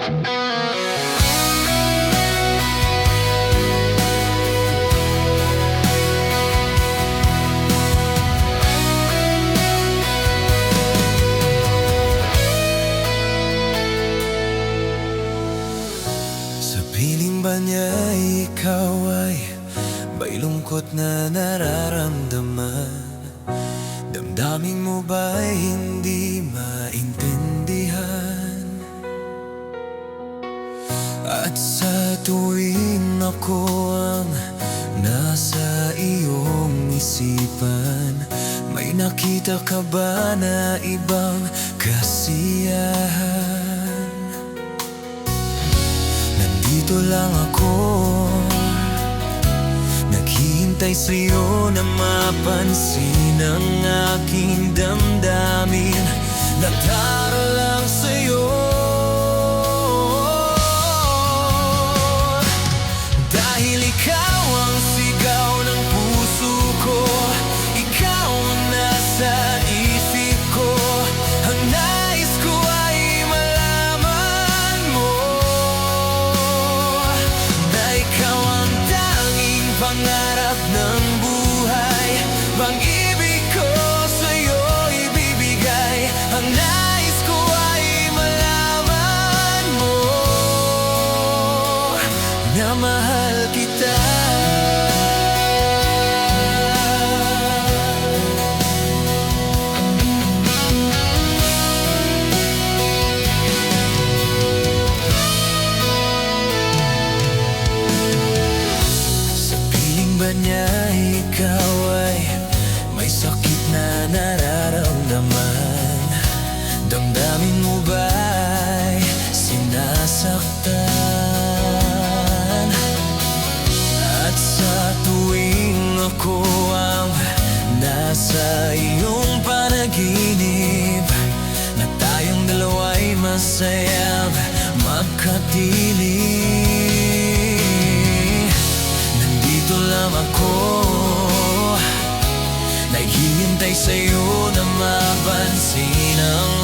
Sa piling ba niya ikaw ay may lungkot na nararamdaman? Damdamin mo ba'y hindi maintindihan? At sa tuwing ako ang nasa iyong isipan, may nakita ka ba na ibang kasiyahan? Nandito lang ako, naghihintay sa'yo na mapansin ang aking damdamin. Nagdaro lang sa'yo, dahil ikaw ang sigaw ng puso ko, ikaw ang nasa isip ko. Ang nais ko ay malaman mo na ikaw ang tanging pangarap ng buhay. Pag-ibig ko sa'yo ibibigay. Ang nais ko ay malaman mo na mahal kita. Sa piling ba niya ikaw ay may sakit na nararamdaman? Damdamin mo ba'y sinasaktan? At sa tuwing ako ang nasa iyong panaginip, na tayong dalawa'y masayang magkatili, nandito lang ako, naghihintay sa'yo na mapansin ang